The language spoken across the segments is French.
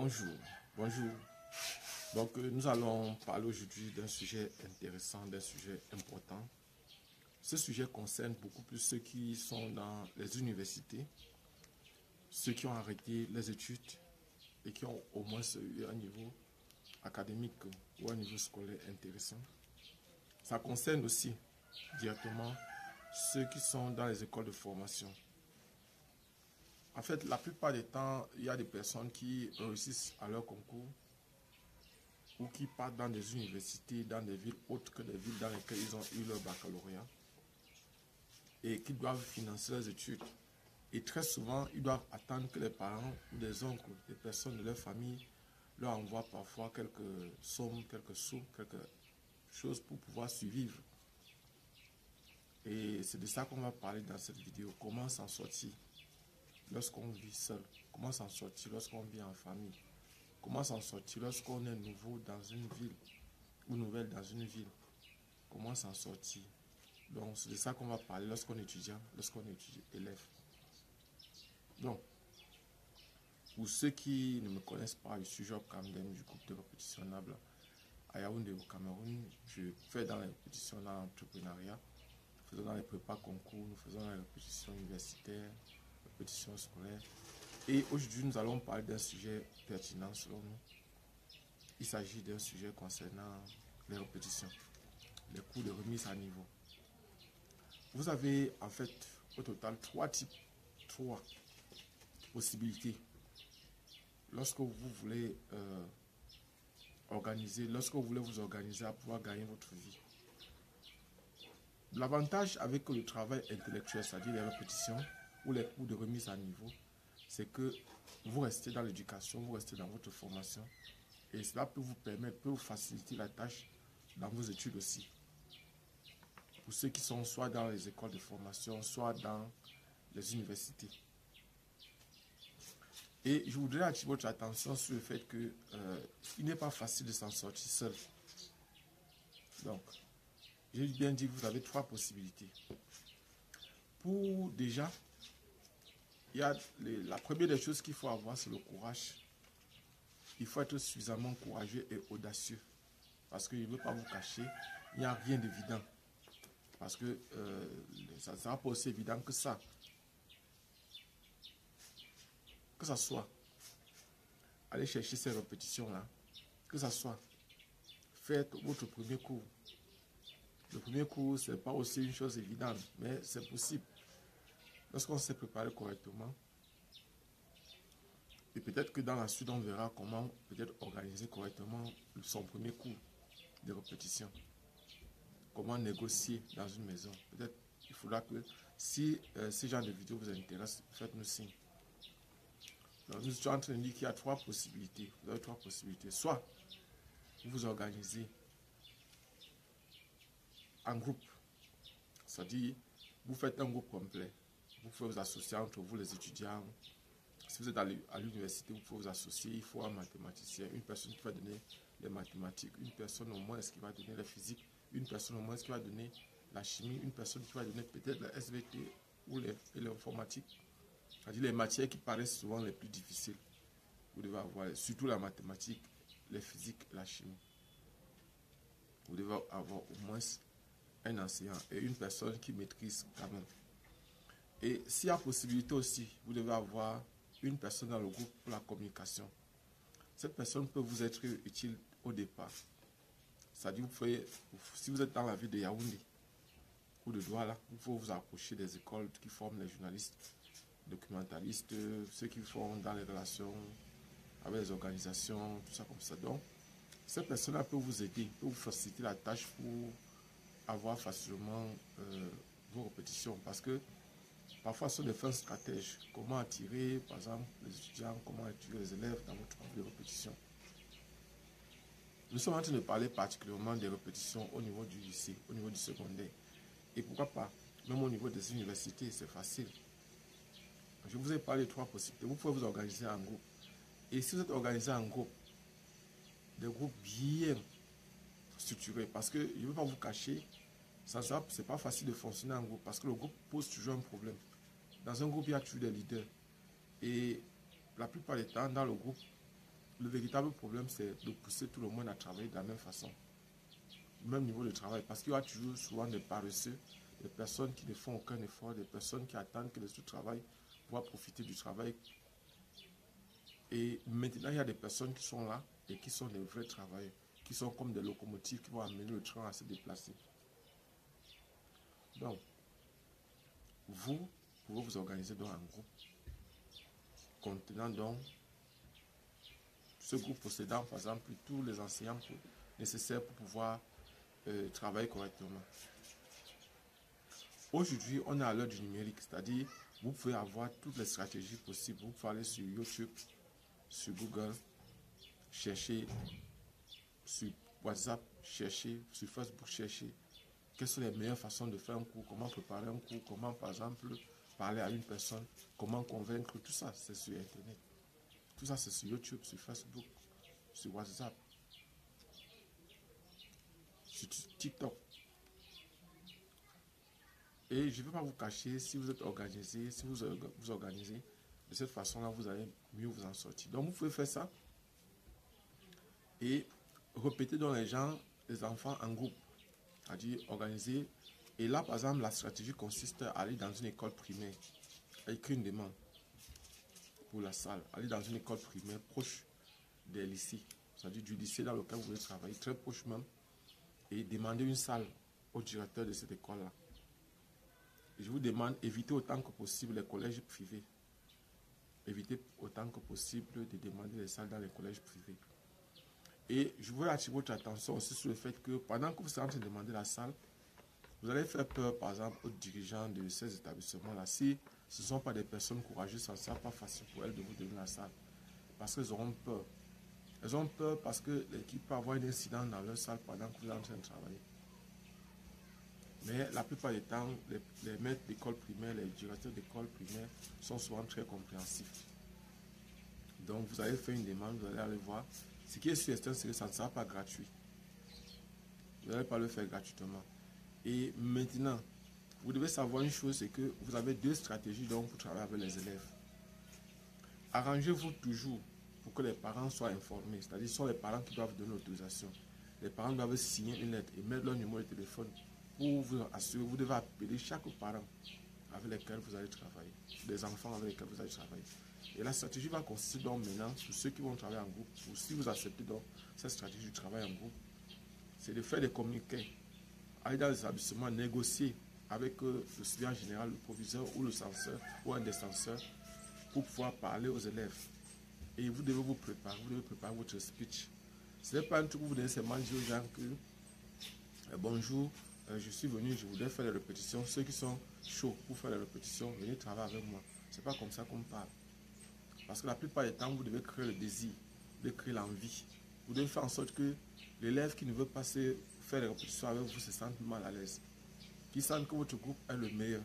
Bonjour, bonjour. Donc, nous allons parler aujourd'hui d'un sujet intéressant, d'un sujet important. Ce sujet concerne beaucoup plus ceux qui sont dans les universités, ceux qui ont arrêté les études et qui ont au moins eu un niveau académique ou un niveau scolaire intéressant. Ça concerne aussi directement ceux qui sont dans les écoles de formation. En fait, la plupart des temps, il y a des personnes qui réussissent à leur concours ou qui partent dans des universités, dans des villes autres que des villes dans lesquelles ils ont eu leur baccalauréat et qui doivent financer leurs études. Et très souvent, ils doivent attendre que les parents ou des oncles, des personnes de leur famille leur envoient parfois quelques sommes, quelques sous, quelque chose pour pouvoir survivre. Et c'est de ça qu'on va parler dans cette vidéo. Comment s'en sortir lorsqu'on vit seul? Comment s'en sortir lorsqu'on vit en famille? Comment s'en sortir lorsqu'on est nouveau dans une ville ou nouvelle dans une ville? Comment s'en sortir? Donc, c'est de ça qu'on va parler lorsqu'on est étudiant, lorsqu'on est élève. Donc, pour ceux qui ne me connaissent pas, je suis Job Kamdem du groupe de répétition Nabla à Yaoundé au Cameroun. Je fais dans les répétitions dans l'entrepreneuriat. Nous faisons dans les prépas concours, nous faisons dans les répétitions universitaires, répétitions scolaires. Et aujourd'hui, nous allons parler d'un sujet pertinent selon nous. Il s'agit d'un sujet concernant les répétitions, les cours de remise à niveau. Vous avez en fait au total trois possibilités lorsque vous voulez vous organiser à pouvoir gagner votre vie. L'avantage avec le travail intellectuel, c'est-à-dire les répétitions ou les cours de remise à niveau, c'est que vous restez dans l'éducation, vous restez dans votre formation et cela peut vous permettre, peut vous faciliter la tâche dans vos études aussi. Pour ceux qui sont soit dans les écoles de formation, soit dans les universités. Et je voudrais attirer votre attention sur le fait que il n'est pas facile de s'en sortir seul. Donc, j'ai bien dit que vous avez trois possibilités. Pour déjà, il y a la première des choses qu'il faut avoir, c'est le courage. Il faut être suffisamment courageux et audacieux. Parce que je ne veux pas vous cacher, il n'y a rien d'évident. Parce que ça ne sera pas aussi évident que ça. Que ça soit, allez chercher ces répétitions-là. Que ça soit, faites votre premier cours. Le premier cours, ce n'est pas aussi une chose évidente, mais c'est possible. Lorsqu'on s'est préparé correctement, et peut-être que dans la suite, on verra comment peut-être organiser correctement son premier cours de répétition. Comment négocier dans une maison. Peut-être il faudra que, si ce genre de vidéo vous intéresse, faites-nous signe. Donc, nous sommes en train de dire qu'il y a trois possibilités. Vous avez trois possibilités. Soit vous vous organisez en groupe, c'est-à-dire vous faites un groupe complet. Vous pouvez vous associer entre vous les étudiants. Si vous êtes à l'université, vous pouvez vous associer. Il faut un mathématicien, une personne qui va donner les mathématiques, une personne au moins qui va donner la physique, une personne au moins qui va donner la chimie, une personne qui va donner peut-être la SVT ou l'informatique. C'est-à-dire les matières qui paraissent souvent les plus difficiles. Vous devez avoir surtout la mathématique, les physiques, la chimie. Vous devez avoir au moins un enseignant et une personne qui maîtrise quand même. Et s'il y a possibilité aussi, vous devez avoir une personne dans le groupe pour la communication. Cette personne peut vous être utile au départ. C'est-à-dire, si vous êtes dans la ville de Yaoundé ou de Douala, vous pouvez vous approcher des écoles qui forment les journalistes, documentalistes, ceux qui font dans les relations avec les organisations, tout ça comme ça. Donc, cette personne-là peut vous aider, peut vous faciliter la tâche pour avoir facilement vos répétitions. Parce que parfois, ce sont des fins stratèges. Comment attirer, par exemple, les étudiants, comment attirer les élèves dans votre groupe de répétition. Nous sommes en train de parler particulièrement des répétitions au niveau du lycée, au niveau du secondaire. Et pourquoi pas, même au niveau des universités, c'est facile. Je vous ai parlé de trois possibilités. Vous pouvez vous organiser en groupe. Et si vous êtes organisé en groupe, des groupes bien structurés, parce que je ne veux pas vous cacher, ce n'est pas facile de fonctionner en groupe, parce que le groupe pose toujours un problème. Dans un groupe, il y a toujours des leaders. Et la plupart du temps, dans le groupe, le véritable problème, c'est de pousser tout le monde à travailler de la même façon. Même niveau de travail. Parce qu'il y a toujours souvent des paresseux, des personnes qui ne font aucun effort, des personnes qui attendent que les autres travaillent pour profiter du travail. Et maintenant, il y a des personnes qui sont là et qui sont des vrais travailleurs, qui sont comme des locomotives qui vont amener le train à se déplacer. Donc, vous pouvez vous organiser dans un groupe contenant donc ce groupe possédant par exemple tous les enseignants nécessaires pour pouvoir travailler correctement. Aujourd'hui, on est à l'heure du numérique, c'est-à-dire vous pouvez avoir toutes les stratégies possibles. Vous pouvez aller sur YouTube, sur Google, chercher sur WhatsApp, chercher sur Facebook, chercher quelles sont les meilleures façons de faire un cours, comment préparer un cours, comment par exemple parler à une personne, comment convaincre, tout ça c'est sur Internet. Tout ça c'est sur YouTube, sur Facebook, sur WhatsApp, sur TikTok. Et je ne vais pas vous cacher, si vous êtes organisé, si vous vous organisez, de cette façon-là, vous allez mieux vous en sortir. Donc vous pouvez faire ça et répéter dans les gens, les enfants en groupe, c'est-à-dire organiser. Et là, par exemple, la stratégie consiste à aller dans une école primaire, à écrire une demande pour la salle, aller dans une école primaire proche des lycées, c'est-à-dire du lycée dans lequel vous voulez travailler, très proche même, et demander une salle au directeur de cette école-là. Et je vous demande, évitez autant que possible les collèges privés. Évitez autant que possible de demander les salles dans les collèges privés. Et je veux attirer votre attention aussi sur le fait que pendant que vous êtes en train de demander la salle, vous allez faire peur, par exemple, aux dirigeants de ces établissements-là. Si ce ne sont pas des personnes courageuses, ça ne sera pas facile pour elles de vous donner la salle. Parce qu'elles auront peur. Elles ont peur parce que l'équipe peut avoir un incident dans leur salle pendant que vous êtes en train de travailler. Mais la plupart du temps, les maîtres d'école primaire, les directeurs d'école primaire sont souvent très compréhensifs. Donc, vous allez faire une demande, vous allez aller voir. Ce qui est sûr, c'est que ça ne sera pas gratuit. Vous n'allez pas le faire gratuitement. Et maintenant, vous devez savoir une chose, c'est que vous avez deux stratégies donc, pour travailler avec les élèves. Arrangez-vous toujours pour que les parents soient informés. C'est-à-dire, ce sont les parents qui doivent donner l'autorisation. Les parents doivent signer une lettre et mettre leur numéro de téléphone pour vous assurer. Vous devez appeler chaque parent avec lequel vous allez travailler, des enfants avec lesquels vous allez travailler. Et la stratégie va consister donc maintenant, pour ceux qui vont travailler en groupe, ou si vous acceptez donc cette stratégie du travail en groupe, c'est de faire des communiqués, aller dans les établissements, négocier avec le surveillant général, le proviseur ou le censeur ou un des censeurs pour pouvoir parler aux élèves. Et vous devez vous préparer votre speech. Ce n'est pas un truc où vous devez seulement dire aux gens que bonjour, je suis venu, je voudrais faire les répétitions. Ceux qui sont chauds pour faire les répétitions, venez travailler avec moi. Ce n'est pas comme ça qu'on parle. Parce que la plupart du temps, vous devez créer le désir, vous devez créer l'envie. Vous devez faire en sorte que l'élève qui ne veut pas faire les répétitions avec vous se sente mal à l'aise. Qu'il sente que votre groupe est le meilleur.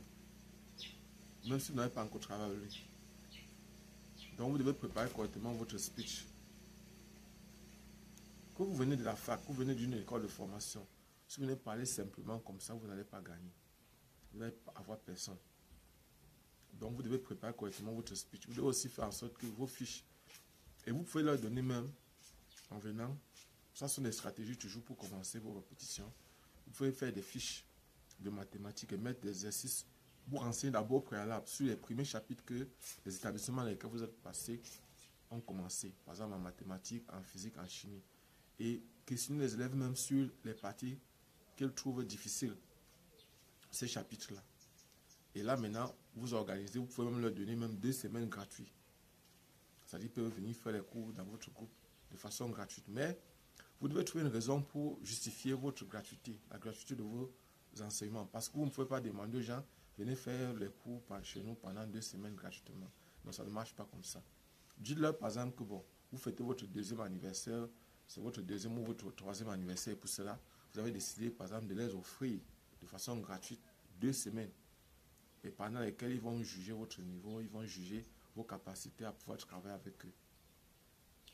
Même si vous n'avez pas encore travaillé avec lui. Donc vous devez préparer correctement votre speech. Que vous venez de la fac, que vous venez d'une école de formation, si vous venez parler simplement comme ça, vous n'allez pas gagner. Vous n'allez pas avoir personne. Donc vous devez préparer correctement votre speech. Vous devez aussi faire en sorte que vos fiches, et vous pouvez leur donner même, en venant, ça sont des stratégies toujours pour commencer vos répétitions. Vous pouvez faire des fiches de mathématiques et mettre des exercices pour renseigner d'abord au préalable sur les premiers chapitres que les établissements dans lesquels vous êtes passés ont commencé. Par exemple en mathématiques, en physique, en chimie. Et questionner les élèves même sur les parties qu'ils trouvent difficiles, ces chapitres-là. Et là maintenant, vous organisez, vous pouvez même leur donner même 2 semaines gratuites. C'est-à-dire qu'ils peuvent venir faire les cours dans votre groupe de façon gratuite. Mais vous devez trouver une raison pour justifier votre gratuité, la gratuité de vos enseignements. Parce que vous ne pouvez pas demander aux gens, venez faire les cours chez nous pendant 2 semaines gratuitement. Non, ça ne marche pas comme ça. Dites-leur par exemple que bon, vous fêtez votre 2e anniversaire, c'est votre 2e ou votre 3e anniversaire. Et pour cela, vous avez décidé par exemple de les offrir de façon gratuite 2 semaines. Et pendant lesquelles ils vont juger votre niveau, ils vont juger vos capacités à pouvoir travailler avec eux.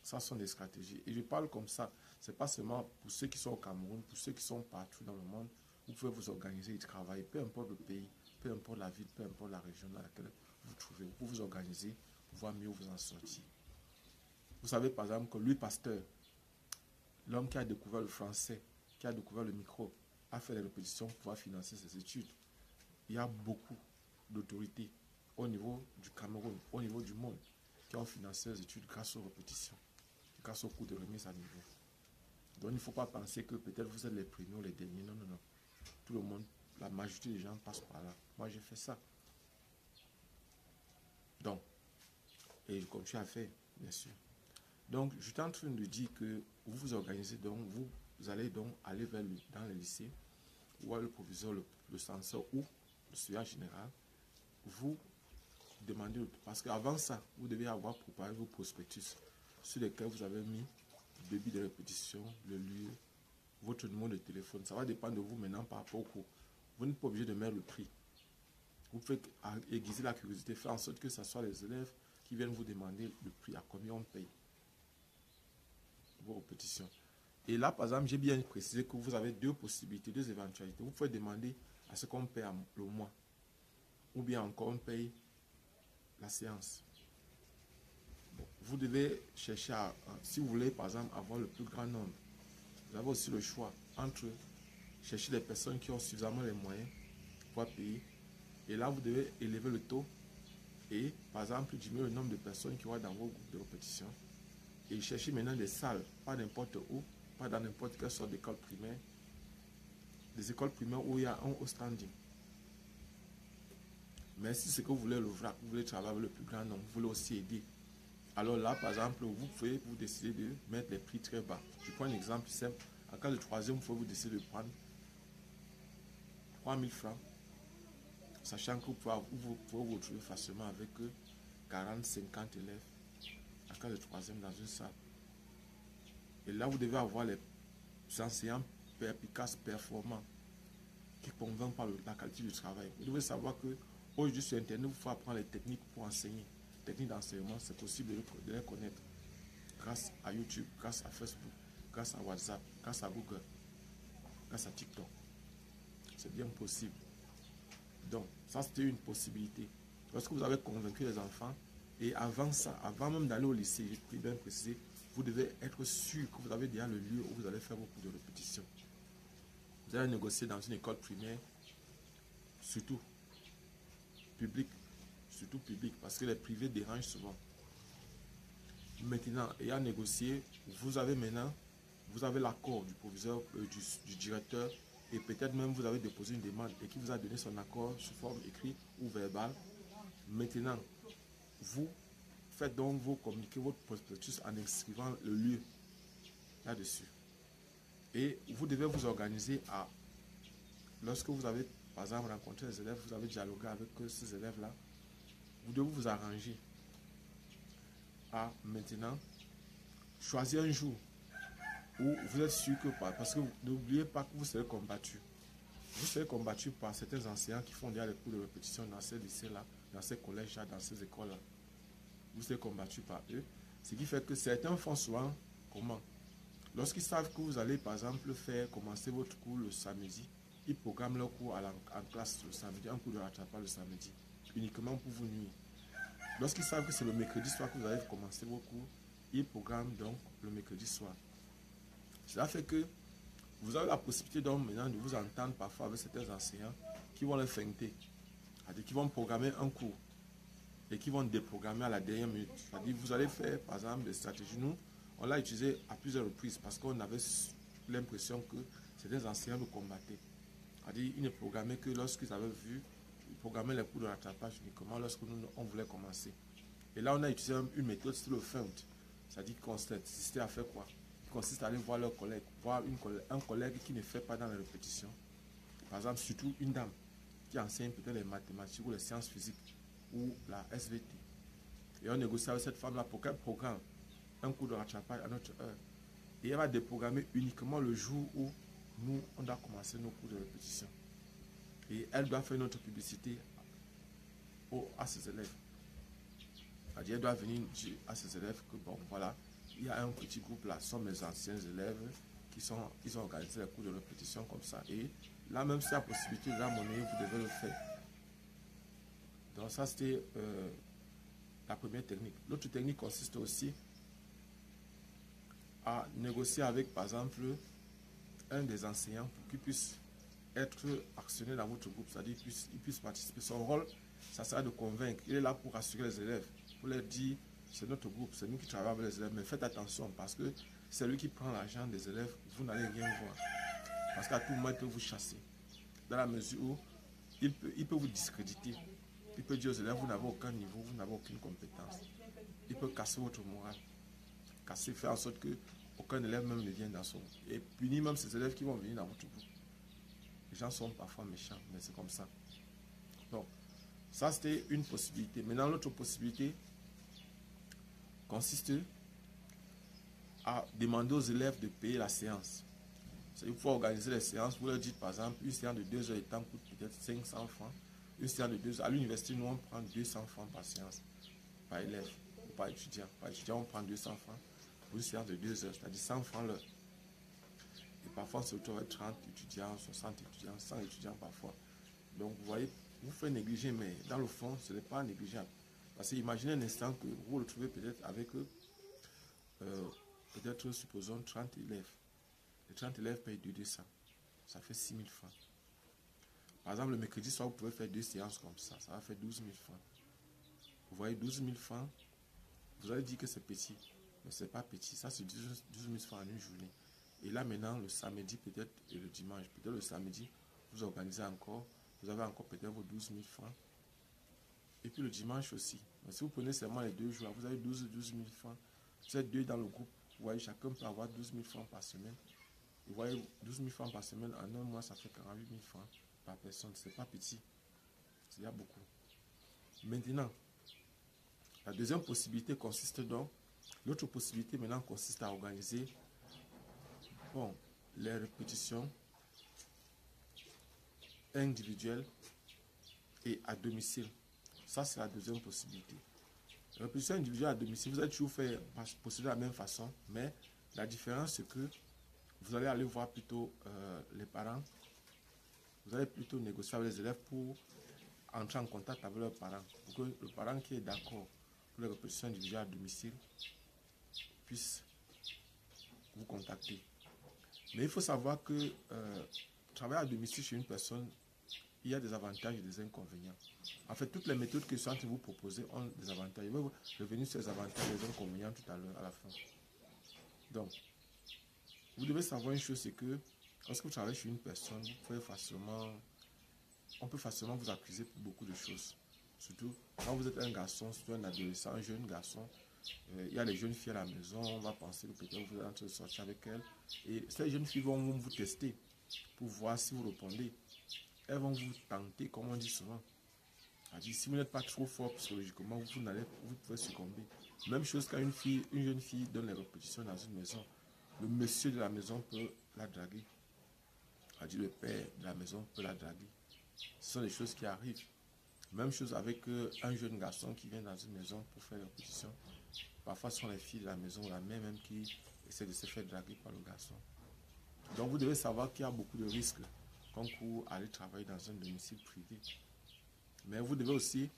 Ça sont des stratégies. Et je parle comme ça. Ce n'est pas seulement pour ceux qui sont au Cameroun, pour ceux qui sont partout dans le monde. Vous pouvez vous organiser et travailler, peu importe le pays, peu importe la ville, peu importe la région dans laquelle vous vous trouvez. Vous pouvez vous organiser pour pouvoir mieux vous en sortir. Vous savez par exemple que Louis Pasteur, l'homme qui a découvert le français, qui a découvert le micro, a fait les répétitions pour pouvoir financer ses études. Il y a beaucoup d'autorités au niveau du Cameroun, au niveau du monde, qui ont financé les études grâce aux répétitions, grâce au cours de remise à niveau. Donc il ne faut pas penser que peut-être vous êtes les premiers ou les derniers. Non, non, non. Tout le monde, la majorité des gens passent par là. Moi, j'ai fait ça. Donc, et je continue à faire, bien sûr. Donc, je suis en train de dire que vous vous organisez, donc vous allez donc aller dans les lycées, ou le proviseur, le censeur ou le surveillant général, vous demandez, parce qu'avant ça, vous devez avoir préparé vos prospectus sur lesquels vous avez mis le débit de répétition, le lieu, votre numéro de téléphone. Ça va dépendre de vous maintenant par rapport au cours. Vous n'êtes pas obligé de mettre le prix. Vous faites aiguiser la curiosité, faire en sorte que ce soit les élèves qui viennent vous demander le prix, à combien on paye vos répétitions. Et là, par exemple, j'ai bien précisé que vous avez deux possibilités, deux éventualités. Vous pouvez demander à ce qu'on paye le mois, ou bien encore on paye la séance. Bon, vous devez chercher si vous voulez, par exemple, avoir le plus grand nombre, vous avez aussi le choix entre chercher des personnes qui ont suffisamment les moyens pour payer. Et là, vous devez élever le taux et, par exemple, diminuer le nombre de personnes qui vont dans vos groupes de répétition. Et chercher maintenant des salles, pas n'importe où, pas dans n'importe quelle sorte d'école primaire. Des écoles primaires où il y a un haut standing. Mais si c'est que vous voulez le vrac, vous voulez travailler avec le plus grand nombre, vous voulez aussi aider. Alors là, par exemple, vous pouvez vous décider de mettre les prix très bas. Je prends un exemple simple. En cas de troisième, vous pouvez vous décider de prendre 3000 francs, sachant que vous pouvez vous retrouver facilement avec 40, 50 élèves en cas de troisième dans une salle. Et là, vous devez avoir les enseignants efficaces, performants, qui convainquent par la qualité du travail. Vous devez savoir que aujourd'hui sur Internet, vous pouvez apprendre les techniques pour enseigner. Techniques d'enseignement, c'est possible de les connaître grâce à YouTube, grâce à Facebook, grâce à WhatsApp, grâce à Google, grâce à TikTok. C'est bien possible. Donc, ça c'était une possibilité. Lorsque vous avez convaincu les enfants, et avant ça, avant même d'aller au lycée, j'ai pris bien précisé, vous devez être sûr que vous avez déjà le lieu où vous allez faire vos cours de répétition. Vous allez négocier dans une école primaire, surtout publique, parce que les privés dérangent souvent. Maintenant, ayant négocié, vous avez l'accord du proviseur, du directeur, et peut-être même vous avez déposé une demande et qui vous a donné son accord sous forme écrite ou verbale. Maintenant, vous faites donc vous communiquer votre prospectus en inscrivant le lieu là-dessus. Et vous devez vous organiser lorsque vous avez, par exemple, rencontré les élèves, vous avez dialogué avec ces élèves-là, vous devez vous arranger à maintenant choisir un jour où vous êtes sûr que, parce que n'oubliez pas que vous serez combattu. Vous serez combattu par certains enseignants qui font déjà les cours de répétition dans ces lycées-là, dans ces collèges-là, dans ces écoles-là. Vous serez combattu par eux. Ce qui fait que certains font souvent comment? Lorsqu'ils savent que vous allez, par exemple, commencer votre cours le samedi, ils programment leur cours en classe le samedi, un cours de rattrapage le samedi, uniquement pour vous nuire. Lorsqu'ils savent que c'est le mercredi soir que vous allez commencer vos cours, ils programment donc le mercredi soir. Cela fait que vous avez la possibilité donc maintenant de vous entendre parfois avec certains enseignants qui vont les feinter, c'est-à-dire qui vont programmer un cours et qui vont déprogrammer à la dernière minute. C'est-à-dire vous allez faire par exemple des stratégies. Nous, on l'a utilisé à plusieurs reprises parce qu'on avait l'impression que certains enseignants nous combattaient. C'est-à-dire ils ne programmaient que lorsqu'ils avaient vu, ils programmaient les cours de rattrapage uniquement lorsque on voulait commencer. Et là, on a utilisé une méthode sur le feint. C'est-à-dire qu'il consistait à faire quoi? Il consiste à aller voir leurs collègues, voir un collègue qui ne fait pas dans la répétition. Par exemple, surtout une dame qui enseigne peut-être les mathématiques ou les sciences physiques ou la SVT. Et on négocie avec cette femme-là pour qu'elle programme un cours de rattrapage à notre heure. Et elle va déprogrammer uniquement le jour où nous, on doit commencer nos cours de répétition. Et elle doit faire notre publicité à ses élèves. C'est-à-dire, elle doit venir dire à ses élèves que, bon, voilà, il y a un petit groupe là, ce sont mes anciens élèves ils ont organisé les cours de répétition comme ça. Et là, même si il y a possibilité de la monnaie, vous devez le faire. Donc ça, c'était la première technique. L'autre technique consiste aussi à négocier avec, par exemple, un des enseignants pour qu'il puisse être actionné dans votre groupe, c'est-à-dire qu'il puisse participer. Son rôle, ça sera de convaincre. Il est là pour rassurer les élèves, pour leur dire, c'est notre groupe, c'est nous qui travaillons avec les élèves, mais faites attention parce que c'est lui qui prend l'argent des élèves, vous n'allez rien voir. Parce qu'à tout moment, il peut vous chasser. Dans la mesure où il peut vous discréditer. Il peut dire aux élèves, vous n'avez aucun niveau, vous n'avez aucune compétence. Il peut casser votre morale, casser, faire en sorte que aucun élève même ne vienne dans son groupe. Et punir même ces élèves qui vont venir dans votre groupe. Les gens sont parfois méchants, mais c'est comme ça. Donc, ça c'était une possibilité. Maintenant, l'autre possibilité consiste à demander aux élèves de payer la séance. Il faut organiser les séances. Vous leur dites par exemple, une séance de 2 heures de temps coûte peut-être 500 francs. Une séance de 2 heures. À l'université, nous on prend 200 francs par séance, par élève ou par étudiant. Par étudiant, on prend 200 francs pour une séance de 2 heures, c'est-à-dire 100 francs l'heure. Et parfois, on se retrouve avec 30 étudiants, 60 étudiants, 100 étudiants parfois. Donc, vous voyez, vous faites négliger, mais dans le fond, ce n'est pas négligeable. Parce que imaginez un instant que vous vous retrouvez peut-être avec, peut-être, supposons, 30 élèves. Les 30 élèves payent 200. Ça fait 6 000 francs. Par exemple, le mercredi soir, vous pouvez faire 2 séances comme ça. Ça va faire 12 000 francs. Vous voyez, 12 000 francs, vous allez dire que c'est petit. Mais ce n'est pas petit. Ça, c'est 12 000 francs en une journée. Et là, maintenant, le samedi peut-être et le dimanche. Peut-être le samedi, vous organisez encore. Vous avez encore peut-être vos 12 000 francs. Et puis le dimanche aussi. Mais si vous prenez seulement les 2 jours, vous avez 12 000 francs. Vous êtes 2 dans le groupe. Vous voyez, chacun peut avoir 12 000 francs par semaine. Vous voyez, 12 000 francs par semaine, en un mois, ça fait 48 000 francs par personne. Ce n'est pas petit. Il y a beaucoup. Maintenant, la deuxième possibilité consiste donc, l'autre possibilité maintenant consiste à organiser les répétitions individuelles et à domicile. Ça, c'est la deuxième possibilité. La répétition individuelle à domicile, vous allez toujours faire procéder de la même façon, mais la différence, c'est que vous allez aller voir plutôt les parents. Vous allez plutôt négocier avec les élèves pour entrer en contact avec leurs parents. Pour que le parent qui est d'accord pour les répétitions individuelles à domicile puisse vous contacter. Mais il faut savoir que travailler à domicile chez une personne, il y a des avantages et des inconvénients. En fait, toutes les méthodes que je suis en train de vous proposer ont des avantages. Je vais revenir sur les avantages et les inconvénients tout à l'heure, à la fin. Donc, vous devez savoir une chose, c'est que lorsque vous travaillez chez une personne, on peut facilement vous accuser pour beaucoup de choses. Surtout quand vous êtes un garçon, surtout un adolescent, un jeune garçon, il y a les jeunes filles à la maison, on va penser que peut-être vous êtes en train de sortir avec elles. Et ces jeunes filles vont vous tester pour voir si vous répondez. Elles vont vous tenter, comme on dit souvent. C'est-à-dire, si vous n'êtes pas trop fort psychologiquement, vous pouvez succomber. Même chose quand une jeune fille donne les répétitions dans une maison. Le monsieur de la maison peut la draguer. C'est-à-dire, le père de la maison peut la draguer. Ce sont des choses qui arrivent. Même chose avec un jeune garçon qui vient dans une maison pour faire les répétitions. Parfois, ce sont les filles de la maison, la mère même, qui essaie de se faire draguer par le garçon. Donc, vous devez savoir qu'il y a beaucoup de risques quand vous allez travailler dans un domicile privé. Mais vous devez aussi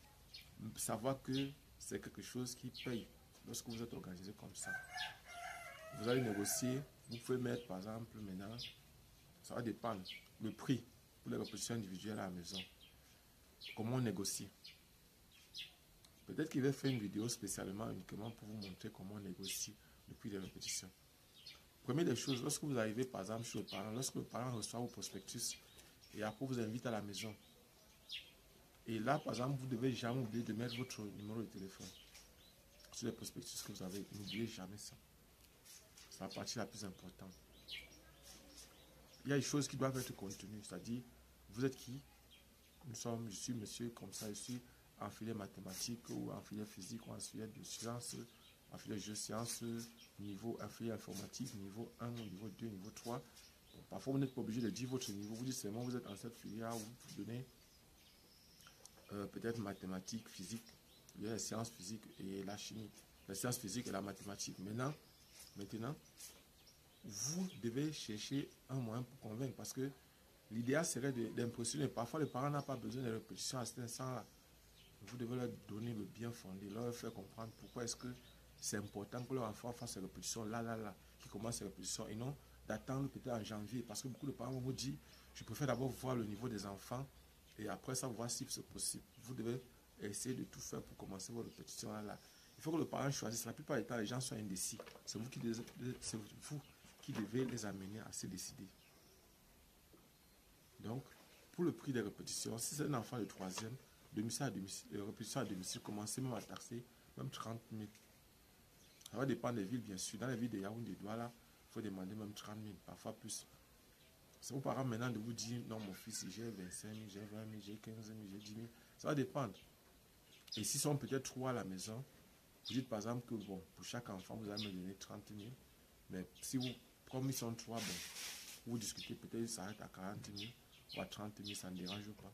savoir que c'est quelque chose qui paye lorsque vous êtes organisé comme ça. Vous allez négocier, vous pouvez mettre par exemple maintenant, ça va dépendre, le prix pour les répétitions individuelles à la maison. Comment on négocie. Peut-être qu'il va faire une vidéo spécialement uniquement pour vous montrer comment on négocie le prix des répétitions. Première des choses, lorsque vous arrivez par exemple chez le parent, lorsque le parent reçoit vos prospectus et après vous invite à la maison, et là, par exemple, vous ne devez jamais oublier de mettre votre numéro de téléphone sur les prospectus que vous avez. N'oubliez jamais ça. C'est la partie la plus importante. Il y a des choses qui doivent être contenues. C'est-à-dire, vous êtes qui? Je suis monsieur comme ça, je suis en filière mathématiques ou en filière physique ou en filière de sciences, en filière de sciences, niveau en filière informatique, niveau 1, niveau 2, niveau 3. Bon, parfois, vous n'êtes pas obligé de dire votre niveau. Vous dites seulement vous êtes en cette filière où vous donnez peut-être mathématiques, physique, il y a les sciences physiques et la chimie, les sciences physiques et la mathématique. Maintenant, vous devez chercher un moyen pour convaincre parce que l'idéal serait d'impressionner. Parfois, le parent n'a pas besoin de répétition à cet instant-là. Vous devez leur donner le bien fondé, leur faire comprendre pourquoi est-ce que c'est important que leur enfant fasse ces répétitions là, qui commence les répétitions et non d'attendre peut-être en janvier. Parce que beaucoup de parents vont vous dire, je préfère d'abord voir le niveau des enfants et après ça, voir si c'est possible. Vous devez essayer de tout faire pour commencer vos répétitions là. Il faut que le parent choisisse. La plupart du temps, les gens sont indécis. C'est vous qui devez les amener à se décider. Donc, pour le prix des répétitions, si c'est un enfant de 3e, domicile à domicile, répétition à domicile, commencez même à taxer même 30 000. Ça va dépendre des villes, bien sûr. Dans les villes de Yaoundé, Douala, il faut demander même 30 000, parfois plus. C'est vos parents maintenant de vous dire, non, mon fils, j'ai 25 000, j'ai 20 000, j'ai 15 000, j'ai 10 000. Ça va dépendre. Et s'ils sont peut-être 3 à la maison, vous dites par exemple que, bon, pour chaque enfant, vous allez me donner 30 000. Mais si vous, comme ils sont 3, bon, vous discutez, peut-être ça s'arrête à 40 000 ou à 30 000, ça ne dérange pas.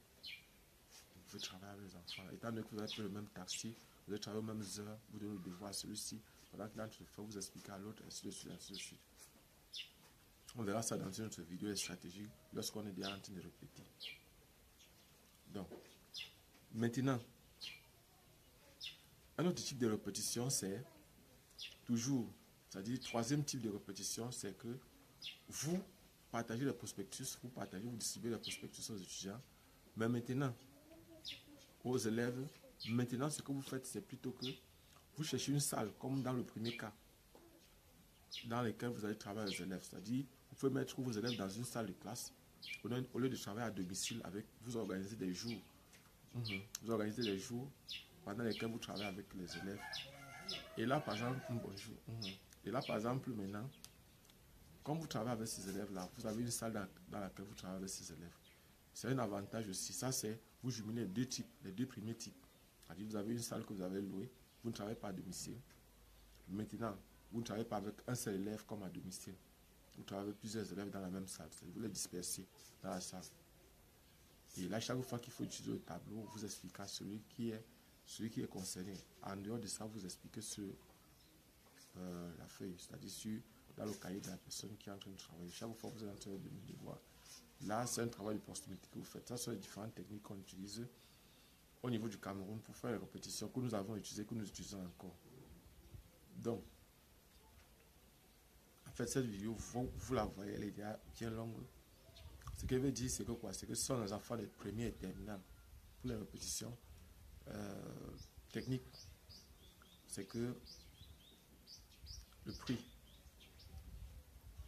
Vous pouvez travailler avec les enfants. Étant donné que vous avez pris le même taxi, vous avez travaillé aux mêmes heures, vous donnez le devoir à celui-ci, pendant que l'autre fait, vous expliquez à l'autre, ainsi de suite, ainsi de suite. On verra ça dans une autre vidéo, les stratégies, lorsqu'on est déjà en train de répéter. Donc, maintenant, un autre type de répétition, c'est toujours, c'est-à-dire, 3e type de répétition, c'est que vous partagez le prospectus, vous distribuez le prospectus aux étudiants, mais maintenant, aux élèves, maintenant, ce que vous faites, c'est plutôt que vous cherchez une salle, comme dans le premier cas, dans laquelle vous allez travailler avec les élèves. C'est-à-dire, vous pouvez mettre vos élèves dans une salle de classe, au lieu de travailler à domicile, vous organisez des jours. Vous organisez des jours pendant lesquels vous travaillez avec les élèves. Et là, par exemple, bonjour. Et là, par exemple, maintenant, comme vous travaillez avec ces élèves-là, vous avez une salle dans laquelle vous travaillez avec ces élèves. C'est un avantage aussi. Ça, c'est vous jumelez les deux premiers types. C'est-à-dire, vous avez une salle que vous avez louée, vous ne travaillez pas à domicile. Maintenant, vous ne travaillez pas avec un seul élève comme à domicile. Vous travaillez avec plusieurs élèves dans la même salle. Vous les dispersez dans la salle. Et là, chaque fois qu'il faut utiliser le tableau, vous expliquez à celui qui est concerné. En dehors de ça, vous expliquez sur la feuille, c'est-à-dire dans le cahier de la personne qui est en train de travailler. Chaque fois que vous êtes en train de donner le devoir. Là, c'est un travail de proximité que vous faites. Ça sont les différentes techniques qu'on utilise au niveau du Cameroun pour faire les répétitions que nous avons utilisées, que nous utilisons encore. Donc, en fait, cette vidéo, vous la voyez, elle est déjà bien longue. Ce qu'elle veut dire, c'est que quoi? C'est que ce sont les enfants les premiers et terminales pour les répétitions techniques. C'est que le prix,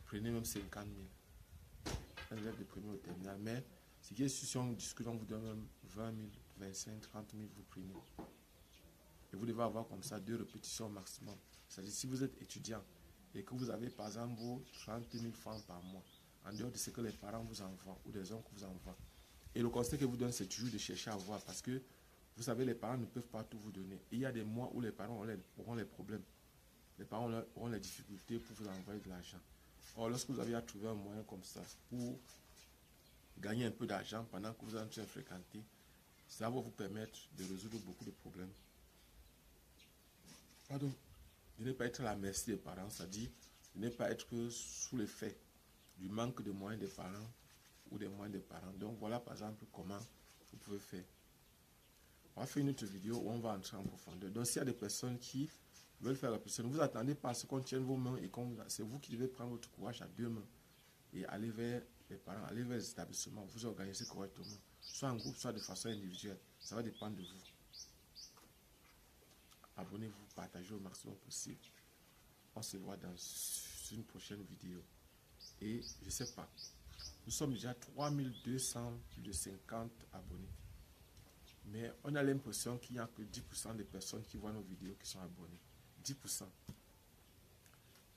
prenez même 50 000. Un élève de premier au terminal. Mais ce qui est sûr, si on discute, on vous donne même 20 000, 25 000, 30 000, vous prenez. Et vous devez avoir comme ça 2 répétitions au maximum. C'est-à-dire, si vous êtes étudiant et que vous avez par exemple vos 30 000 francs par mois, en dehors de ce que les parents vous envoient ou des oncles vous envoient. Et le conseil que vous donne, c'est toujours de chercher à voir parce que vous savez, les parents ne peuvent pas tout vous donner. Et il y a des mois où les parents auront les problèmes. Les parents auront les difficultés pour vous envoyer de l'argent. Or, lorsque vous avez à trouver un moyen comme ça pour gagner un peu d'argent pendant que vous êtes en train de fréquenter, ça va vous permettre de résoudre beaucoup de problèmes. Pardon. De ne pas être à la merci des parents, c'est-à-dire de ne pas être sous l'effet du manque de moyens des parents ou des moyens des parents. Donc voilà par exemple comment vous pouvez faire. On va faire une autre vidéo où on va entrer en profondeur. Donc s'il y a des personnes qui veulent faire la personne, ne vous attendez pas à ce qu'on tienne vos mains et c'est vous qui devez prendre votre courage à 2 mains et aller vers les parents, aller vers les établissements, vous organiser correctement, soit en groupe, soit de façon individuelle. Ça va dépendre de vous. Abonnez-vous, partagez au maximum possible. On se voit dans une prochaine vidéo. Et je ne sais pas, nous sommes déjà 3200, plus de 50 abonnés. Mais on a l'impression qu'il n'y a que 10% des personnes qui voient nos vidéos qui sont abonnées. 10%.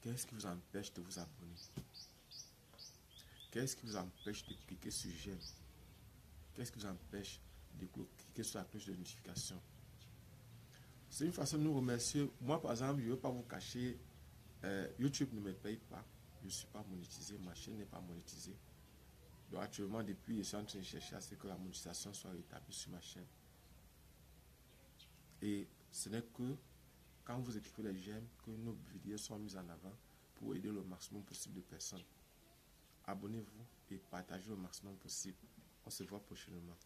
Qu'est-ce qui vous empêche de vous abonner? Qu'est-ce qui vous empêche de cliquer sur j'aime? Qu'est-ce qui vous empêche de cliquer sur la cloche de notification? C'est une façon de nous remercier. Moi, par exemple, je ne veux pas vous cacher. YouTube ne me paye pas. Je ne suis pas monétisé. Ma chaîne n'est pas monétisée. Donc, actuellement, depuis, je suis en train de chercher à ce que la monétisation soit rétablie sur ma chaîne. Et ce n'est que quand vous écrivez les j'aime que nos vidéos sont mises en avant pour aider le maximum possible de personnes. Abonnez-vous et partagez au maximum possible. On se voit prochainement.